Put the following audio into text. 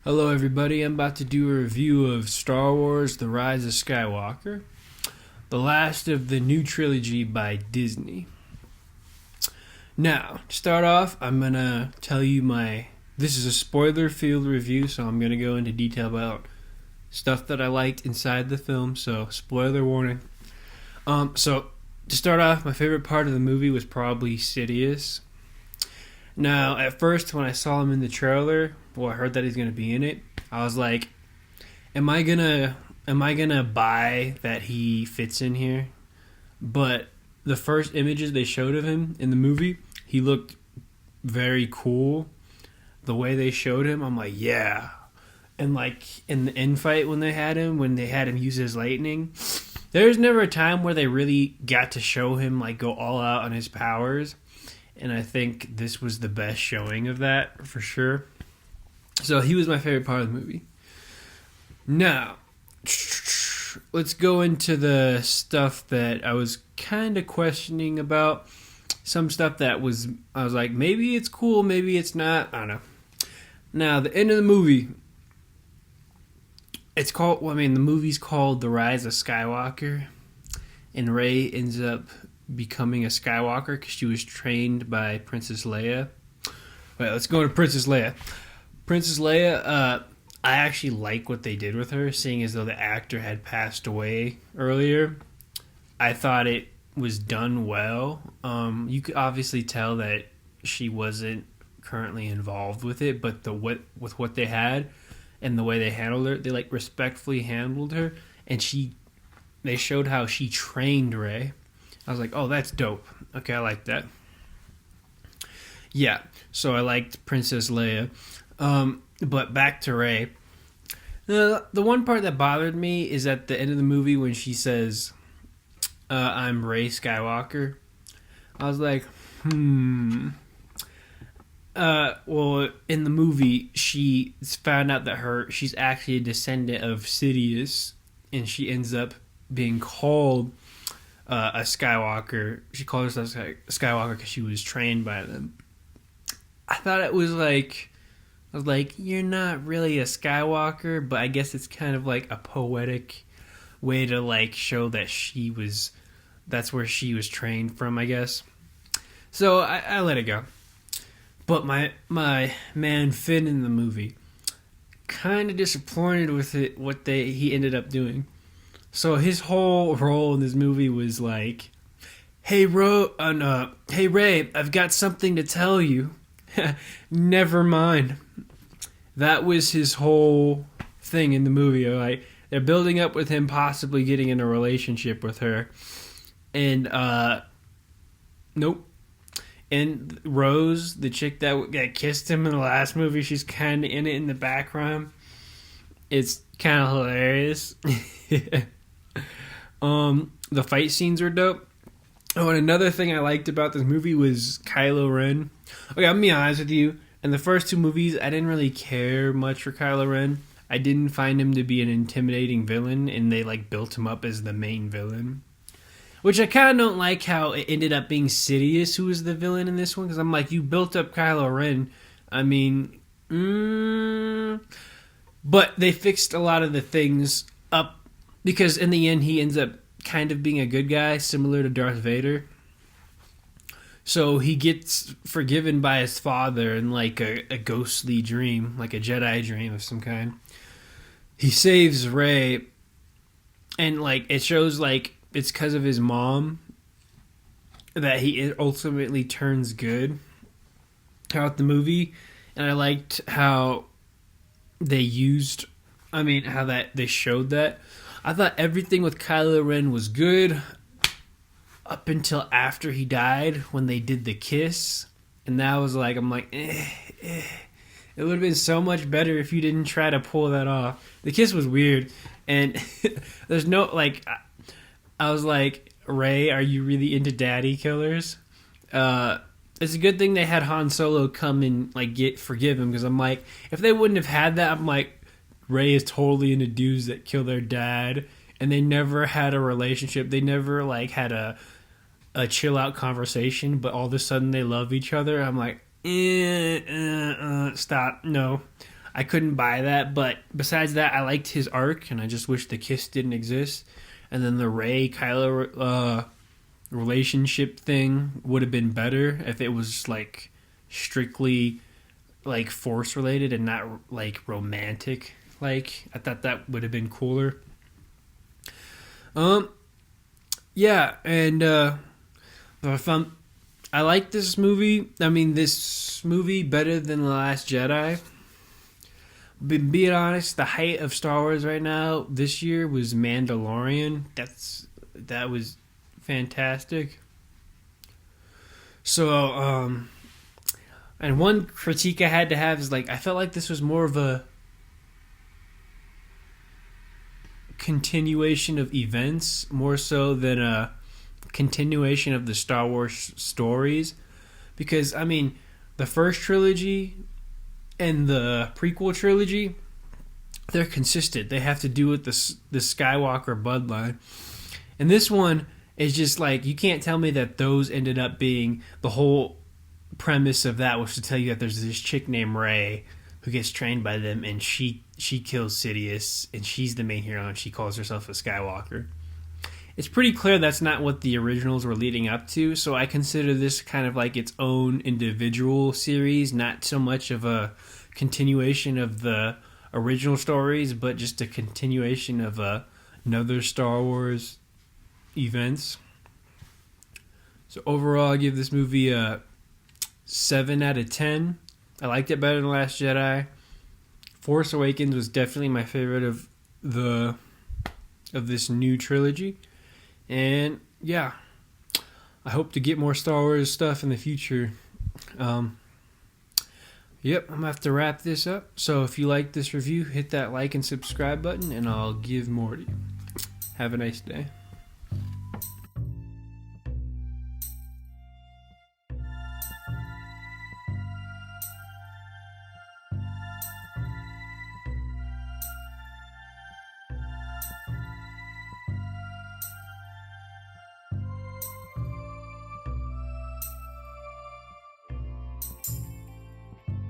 Hello, everybody. I'm about to do a review of Star Wars The Rise of Skywalker, the last of the new trilogy by Disney. Now, to start off, I'm going to tell you my. This is a spoiler filled review, so I'm going to go into detail about stuff that I liked inside the film, so spoiler warning. So, to start off, my favorite part of the movie was probably Sidious. Now, at first, when I saw him in the trailer, I heard that he's gonna be in it. I was like, am I gonna buy that he fits in here? But the first images they showed of him in the movie, he looked very cool. The way they showed him, I'm like, yeah. And like in the end fight when they had him use his lightning, there's never a time where they really got to show him like go all out on his powers. And I think this was the best showing of that for sure. So he was my favorite part of the movie. Now, let's go into the stuff that I was kind of questioning about. Some stuff I was like, maybe it's cool, maybe it's not. I don't know. Now, the end of the movie, the movie's called The Rise of Skywalker. And Rey ends up becoming a Skywalker because she was trained by Princess Leia. Wait, let's go to Princess Leia. Princess Leia, I actually like what they did with her, seeing as though the actor had passed away earlier. I thought it was done well. You could obviously tell that she wasn't currently involved with it, but with what they had and the way they handled her, they like respectfully handled her, and they showed how she trained Rey. I was like, oh, that's dope. Okay, I like that. Yeah, so I liked Princess Leia. But back to Rey. The one part that bothered me is at the end of the movie when she says, I'm Rey Skywalker. I was like, well, in the movie, she found out that she's actually a descendant of Sidious, and she ends up being called a Skywalker. She called herself a Skywalker because she was trained by them. I thought it was like, I was like, you're not really a Skywalker, but I guess it's kind of like a poetic way to like show that that's where she was trained from, I guess. So I let it go. But my man Finn in the movie, kind of disappointed with it, he ended up doing. So his whole role in this movie was like, hey Rey, I've got something to tell you. Never mind. That was his whole thing in the movie. Like, they're building up with him possibly getting in a relationship with her. And, nope. And Rose, the chick that kissed him in the last movie, she's kind of in it in the background. It's kind of hilarious. The fight scenes were dope. Oh, and another thing I liked about this movie was Kylo Ren. Okay, I'm gonna be honest with you. In the first two movies, I didn't really care much for Kylo Ren. I didn't find him to be an intimidating villain, and they like built him up as the main villain. Which I kind of don't like how it ended up being Sidious who was the villain in this one, because I'm like, you built up Kylo Ren. I mean, but they fixed a lot of the things up, because in the end he ends up kind of being a good guy, similar to Darth Vader. So he gets forgiven by his father in like a ghostly dream, like a Jedi dream of some kind. He saves Rey, and like it shows like it's because of his mom that he ultimately turns good throughout the movie. And I liked how they showed that. I thought everything with Kylo Ren was good up until after he died when they did the kiss. And that was like, I'm like, It would have been so much better if you didn't try to pull that off. The kiss was weird. And there's no, like, I was like, Rey, are you really into daddy killers? It's a good thing they had Han Solo come and like forgive him, because I'm like, if they wouldn't have had that, I'm like, Rey is totally into dudes that kill their dad, and they never had a relationship. They never like had a chill out conversation, but all of a sudden they love each other. I'm like, stop, no. I couldn't buy that. But besides that, I liked his arc, and I just wish the kiss didn't exist. And then the Rey Kylo relationship thing would have been better if it was like strictly like force related and not like romantic. Like I thought that would have been cooler. Yeah, and I like this movie. I mean, this movie better than The Last Jedi. Being honest, the height of Star Wars right now this year was Mandalorian. That was fantastic. So, and one critique I had to have is like I felt like this was more of a continuation of events more so than a continuation of the Star Wars stories, because I mean the first trilogy and the prequel trilogy, they're consistent. They have to do with the Skywalker bloodline, and this one is just like you can't tell me that those ended up being the whole premise of that was to tell you that there's this chick named Rey who gets trained by them, and she kills Sidious, and she's the main hero, and she calls herself a Skywalker. It's pretty clear that's not what the originals were leading up to, so I consider this kind of like its own individual series, not so much of a continuation of the original stories, but just a continuation of another Star Wars events. So overall, I give this movie a 7 out of 10. I liked it better than Last Jedi. Force Awakens was definitely my favorite of this new trilogy. And yeah, I hope to get more Star Wars stuff in the future. Yep, I'm going to have to wrap this up. So if you like this review, hit that like and subscribe button, and I'll give more to you. Have a nice day.